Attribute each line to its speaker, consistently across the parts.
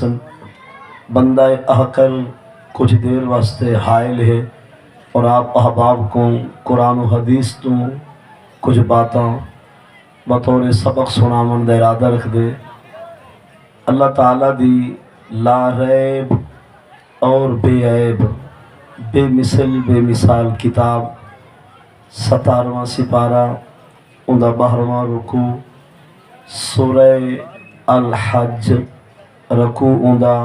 Speaker 1: سن بندہ احقر کچھ دیر واسطے حائل ہے اور آپ احباب کو قرآن و حدیث تو کچھ باتاں بطور سبق سنامن دا ارادہ رکھ دے۔ اللہ تعالیٰ دی لا ریب اور بے عیب بے مثل بے مثال کتاب 17واں سپارہ اندہ 12واں رکوع سورہ الحج رکوع اندہ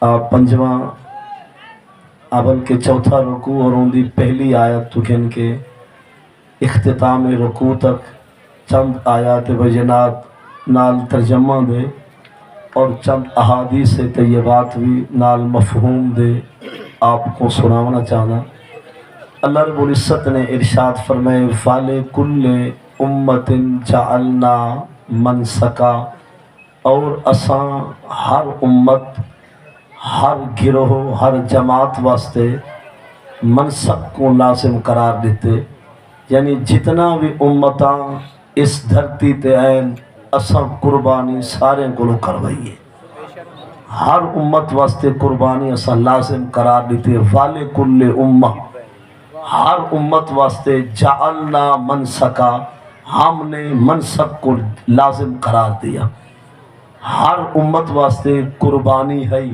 Speaker 1: 5واں اول کے چوتھا رکوع اور اندی پہلی آیت تو گھن کے اختتام رکوع تک چند آیات بجنات نال ترجمہ دے اور چند احادیث طیبات بھی نال مفہوم دے آپ کو سنانا چاہنا۔ اللہ رب العزت نے ارشاد فرمائے فَلِكُلِّ أُمَّةٍ جَعَلْنَا مَنْسَكًا، اور اساں ہر امت ہر گروہ ہر جماعت واسطے منسک کو لازم قرار دیتے، یعنی جتنا بھی امتاں اس دھرتی تے این اساں قربانی سارے کو کروائیے، ہر امت واسطے قربانی اساں لازم قرار دیتے۔ وَلِكُلِّ أُمَّةٍ، ہر امت واسطے جعلنا منسکا، ہم نے منسک کو لازم قرار دیا۔ ہر امت واسطے قربانی ہے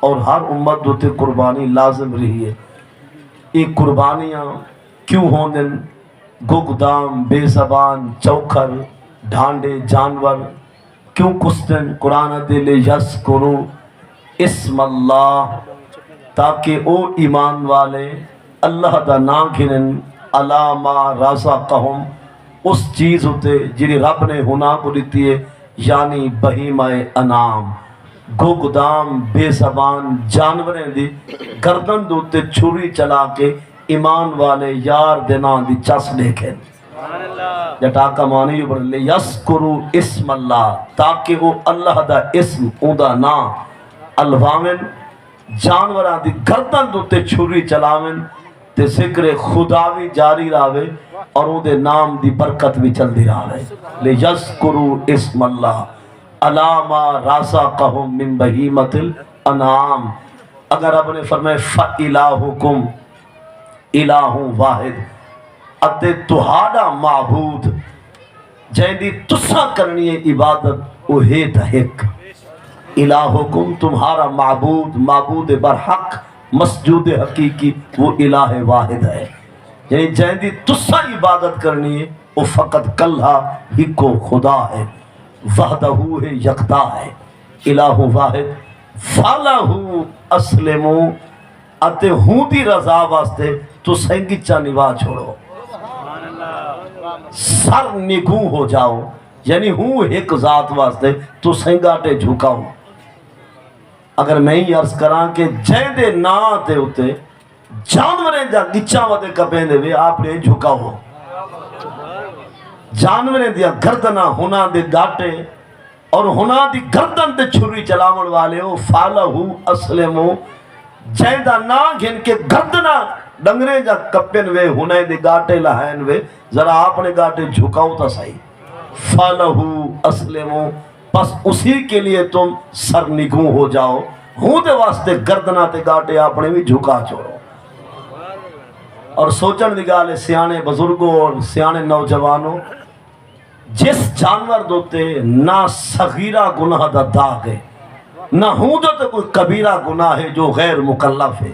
Speaker 1: اور ہر امت دوتے قربانی لازم رہی ہے۔ یہ قربانیاں کیوں ہوں دن؟ گگدام بے زبان چوکھر ڈھانڈے جانور کیوں کستن؟ قرآن دل یذکروا اسم اللہ، تاکہ او ایمان والے اللہ دا نام گھنن علی ما رزقہم، اس چیز ہوتے جنہیں رب نے ہونا کو دیتی ہے، یعنی بہیمہ انعام گگدام بے زبان جانوریں دی گردن دوتے چھری چلا کے ایمان والے یار دنان دی چس دیکھیں جٹاکا معنی یو بڑھ لے یذکروا اسم اللہ، تاکہ وہ اللہ دا اسم اون دا نام الواوین جانوراں دی گردن دوتے چھری چلاوین تے ذکر خدا بھی جاری راوے اور اون دے نام دی برکت بھی چل دی راوے۔ لے یذکروا اسم اللہ علی ما رزقہم من بہیمۃ الانعام۔ اگر رب نے فرمائے فَإِلَٰهُكُمْ الہ واحد، اتے تہاڈا معبود جیندی تسا کرنی ہے عبادت وہ ہے تا ایک۔ الہکم تمہارا معبود، معبود برحق مسجود حقیقی وہ الہ واحد ہے، یعنی جیندی تسا عبادت کرنی ہے وہ فقط کلھا ہی کو خدا ہے، وحدہ ہے یکتا ہے، الہ واحد۔ فَلَهُ أَسْلِمُوا، اتے ہوں دی رضا واسطے تو سنگچہ نوا چھوڑو، سر نگوں ہو جاؤ، یعنی ہوں ایک ذات واسطے تو سنگاٹے جھکاؤ۔ اگر میں ہی عرض کراں کہ جائیں دے نا تے ہوتے جانوریں جا گچاں ودے کپیں دے وے آپ نے جھکاؤ، جانوریں دیا گردنہ ہونا دے گاٹے اور ہونا دی گردن تے چھری چلاون والے ہو۔ فَالَهُ أَسْلِمُوا، جائیں دا نا گھن کے گردنہ ڈنگرے جا کپن وے ہونے دے گاٹے لہائن وے، ذرا آپ نے گاٹے جھکاؤ تا صحیح۔ فَالَهُ أَسْلِمُوا، پس اسی کے لیے تم سر نگوں ہو جاؤ، ہوں دے واسطے گردنہ تے گاٹے آپ نے بھی جھکا چھوڑو۔ اور سوچن دگالے سیانے بزرگوں اور سیانے نوجوانوں، جس جانور دوتے نہ صغیرہ گناہ دا داغ ہے، نہ ہوں دوتے کوئی کبیرہ گناہ ہے جو غیر مکلف ہے،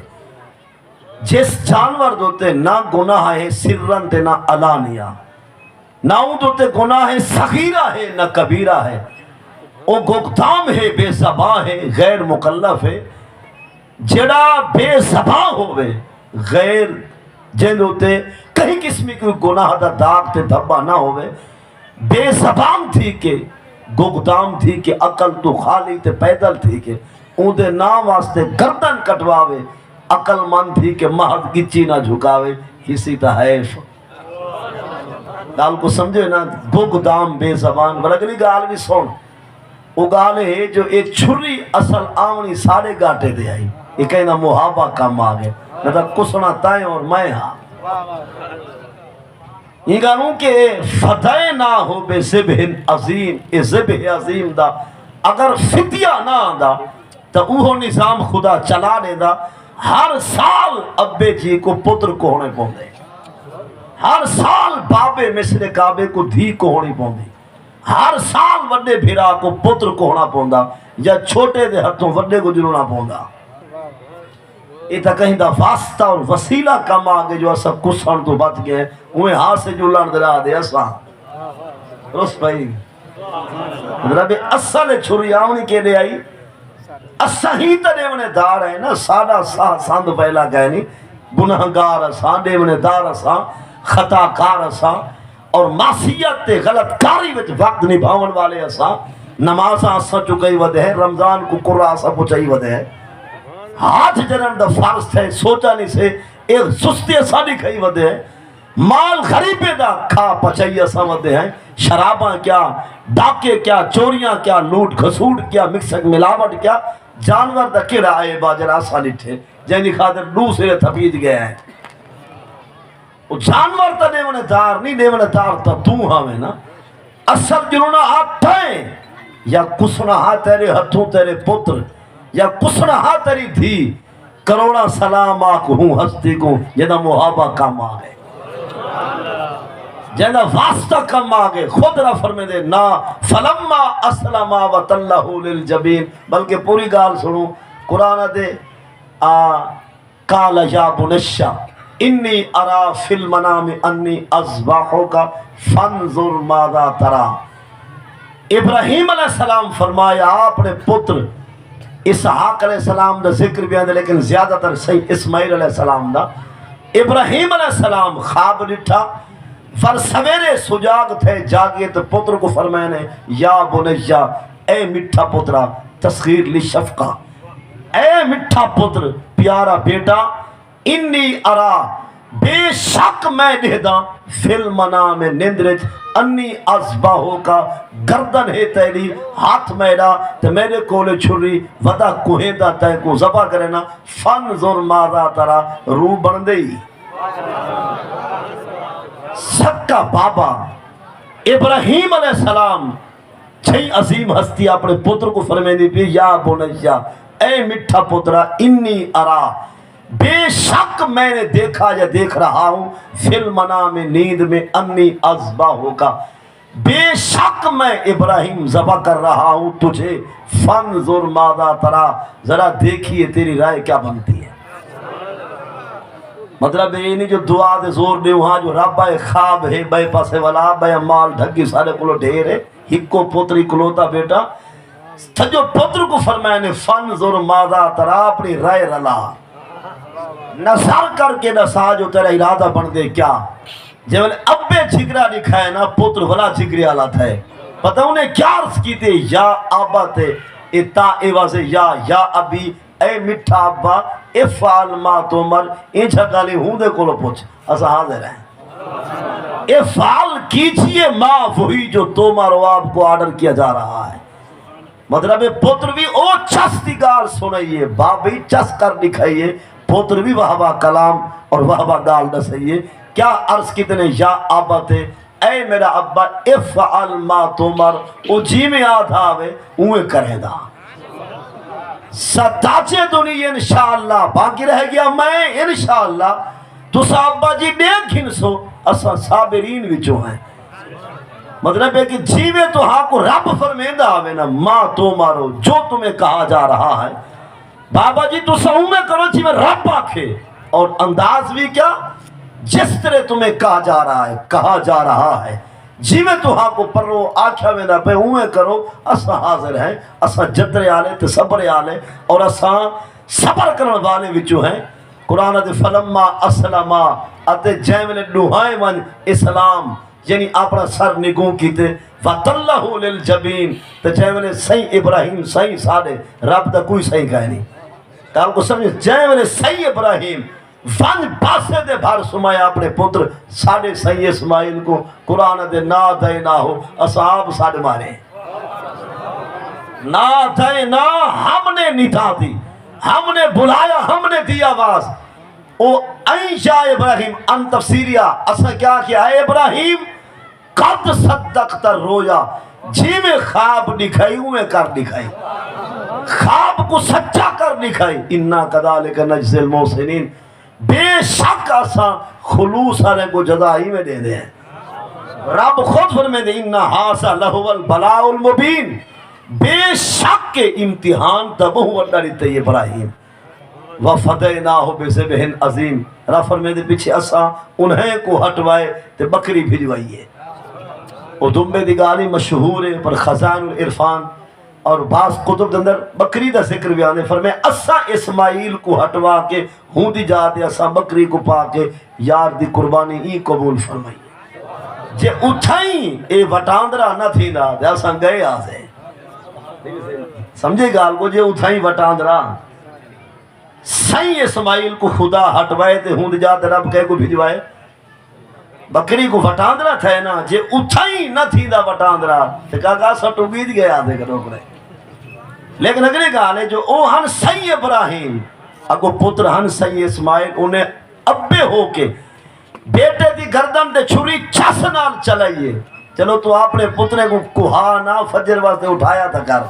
Speaker 1: جس جانور دوتے نہ گناہ ہے سرن تے نہ علانیہ، نہ ہوں دوتے گناہ ہے صغیرہ ہے نہ کبیرہ ہے، او گگدام ہے بے زبان ہے غیر مکلف ہے، جڑا بے زبان ہوئے غیر جن ہوتے کہیں قسمی کوئی گناہ دا داغ تے دھبا نہ ہوئے، بے زبان تھی کہ گگدام تھی کہ عقل تو خالی تے پیدل تھی کہ اون دے نام واسطے گردن کٹواوے، عقل مند تھی کہ محض گچی نہ جھکاوے، کسی تا حیف۔ گال کو سمجھے نا، گگدام بے زبان بلکہ گال بھی سن، وہ گال ہے جو ایک چھری اصل آونی سارے گاٹے دے آئی، یہ کہنا محابہ کم آگے نہ تا کسنا تائیں اور میں ہاں۔ یہ گانوں کہ فدائے نہ ہو بے ذبح عظیم، اے ذبح عظیم دا اگر فتیہ نہ آندا تو وہ نظام خدا چلا دینا. ہر سال ابے جی کو پتر کو ہونے پوندے، ہر سال بابے مثل کعبے کو دھی کو ہونی پوندی، ہر سال وڈے بھیرا کو پتر کو ہونا پوندا یا چھوٹے دے ہتھوں وڈے کو جلونا پوندا. یہ تا کہیں دا واسطہ اور وسیلہ کم آگے جو اسا کسن تو بچ گئے انہیں ہاتھ سے جلن دلا دے اسا رس بھائی رب اصل چھری آونی کے لے آئی اسا ہی تا دیونے دار ہے نا. ساڑا ساند پہلا گئے نہیں گناہگار اسا دیونے دار اسا خطا کار اسا اور معصیت تے غلط کاری وچ وقت نبھاون والے اسا. نمازاں اسا چکئی ودے ہے، رمضان کو قرآن اسا پچائی ودے ہے، ہاتھ جنن دا فرض تھے سوچا نہیں سے ایک سستی اسا نہیں کھئی ودے ہے، مال غریبے دا کھا پچائی اسا ودے ہیں. شراباں کیا، ڈاکے کیا، چوریاں کیا، لوٹ گھسوٹ کیا، مکسنگ ملاوٹ کیا، جانور دا کڑا آئے باجر آسا نٹھے جنہی خاطر دوسرے تھپیج گئے ہیں. جانور تا دیونے دار نہیں، دیونے دار تا تو ہمیں نا. اصل جنہوں ہاتھ تھے یا کسنا ہاتھ تیرے ہتھوں تیرے پتر یا کسنا ہاتھ تیری دھی. کروڑا سلام آکھ ہوں ہستی کو جنہ محابہ کام آگے، جنہ واسطہ کم آگے. خود را فرمے دے نا فلما اسلما وتلہ للجبین، بلکہ پوری گال سنو قرآن دے قال یا بنشا انی ارا فی المنام انی اذبحک فانظر ماذا ترا. ابراہیم علیہ السلام فرمایا اپنے پتر اسحاق علیہ السلام دا ذکر بھی آدھے لیکن زیادہ تر صحیح اسماعیل علیہ السلام دا. ابراہیم علیہ السلام خواب ڈٹھا فر سویرے سجاگ تھے جاگے تو پتر کو فرمائے نے یا بنیا اے مٹھا پترا تسخیر لی شفقہ، اے مٹھا پتر پیارا بیٹا، انی ارا بے شک میں دہدا فی المنام نندرج انی اذبحو کا گردن ہے تیری ہاتھ میرا تو میرے کولے چھری ودا کوہیں دا تے کو ذبح کرے نا. فانظر ماذا ترا رو بن دئی. سکا بابا ابراہیم علیہ السلام چھئی عظیم ہستی اپنے پتر کو فرمائے دی پی یا بنیا اے مٹھا پترا انی ارا بے شک میں نے دیکھا یا دیکھ رہا ہوں فی المنام نیند میں انی اذبحو کا، بے شک میں ابراہیم ذبح کر رہا ہوں تجھے. فانظر ماذا ترا ذرا دیکھیے تیری رائے کیا بنتی ہے. مطلب یہ نہیں جو دعا دے زور دے وہاں جو رب ہے خواب ہے بے پاسے والا بے مال ڈھگی سارے کلو ڈھیر ہے ہکو پتری کلوتا بیٹا. جو پتر کو فرمائے نے فانظر ماذا ترا اپنی رائے رلا نظر کر کے نسا جو تیرا ارادہ بن دے کیا. جب ابے جھگرا دکھائے نا پتر بھلا جھگری آلات ہے پتہ انہیں کیا عرض کی تے یا آبا تے اتا ایوازے یا ابی اے مٹھا ابا افعال ما تمر ان جھگالی ہوں دے کولو پوچھ اسا حاضر ہیں. افعال کیجئے ما وہی جو تمہارو آپ کو آرڈر کیا جا رہا ہے. مطلب پتر بھی او چس دی گال سنائیے باپ بھی چس کر دکھائیے پتر بھی وہاں کلام اور وہاں گال دسائیے. کیا عرض کتنے یا آبا تے اے میرا ابا افعال ما تمر او جی میں آدھا آوے اوے کرے دا ستاچے دنیا انشاءاللہ باقی رہ گیا میں انشاءاللہ تو صحابہ جی دیکھن سو اسا صابرین وچوں ہیں. مطلب ہے کہ جیوے تو ہاں کو رب فرمیندہ آوے نا ماں تو مارو جو تمہیں کہا جا رہا ہے. بابا جی تو سہوں میں کرو جی میں رب آکھے اور انداز بھی کیا جس طرح تمہیں کہا جا رہا ہے جیوے تو ہاں کو پرو آکھا میں نہ پہ ہوئے کرو. اسا حاضر ہیں اسا جدر آلے تے صبر آلے اور اسا صبر کرنے والے وچوں ہیں. قرآن دے فلما اسلما اتے جیمنے ڈوہائیں من اسلام یعنی اپنا سر نگوں کیتے وَتَلَّهُ لِلْجَبِينَ تو جیمنے صحیح ابراہیم صحیح سادے رب دا کوئی صحیح کہہ نہیں. کام کو سمجھے جیمنے صحیح ابراہیم ون پاسے دے بھار سمایا اپنے پتر ساڑھے صحیح اسماعیل کو قرآن دے نا دے نا ہو اصحاب ساڑھے مارے نا دے نا ہم نے ندا دی ہم نے بلایا ہم نے دی آواز. او اینشا ابراہیم ان تفسیریہ اسا کیا کیا ہے ابراہیم قد صدقت رویا جی میں خواب دکھائی میں کر دکھائی، خواب کو سچا کر دکھائی۔ انا کذالک نجزی المحسنین، بے شک اساں خلوص والے کو جزا ہی میں دے دیں۔ رب خود فرمائے دے انا ھذا لہو البلاء المبین، بے شک کے امتحان تب ہوا ڈری ابراہیم۔ وَفَدَيْنَاهُ بِذِبْحٍ عَظِيمٍ، رب فرمائے دے پیچھے اساں انہیں کو ہٹوائے تے بکری بھجوائیے۔ وہ دمبے دی گالی مشہور ہے پر خزان العرفان اور بعض کتب کے اندر بکری دا ذکر بھی آنے، فرمائے اساں اسماعیل کو ہٹوا کے ہوں دی جاتے اساں بکری کو پا کے یار دی قربانی ای قبول فرمائی۔ جے اٹھائیں اے وٹاندرا نہ تھی دا دے اساں گئے آزے، سمجھے گال کو، جے اٹھائیں وٹاندرا سائیں اسماعیل کو خدا ہٹوائے تے ہوں دی جاتے رب کہے کو بھجوائے، بکری کو وٹاندرا تھے نا، جے اٹھائیں نہ تھی دا وٹاندرا تے کہا سٹو گید گیا دے کرو کرے۔ لیکن اگلے گالے جو او ہن سائیں ابراہیم اگو پتر ہن سائیں اسماعیل انہیں ابے ہو کے بیٹے دی گردن دے چھری چس نال چلائیے، چلو تو اپنے پترے کو کوہا نہ فجر واسطے اٹھایا تھا کر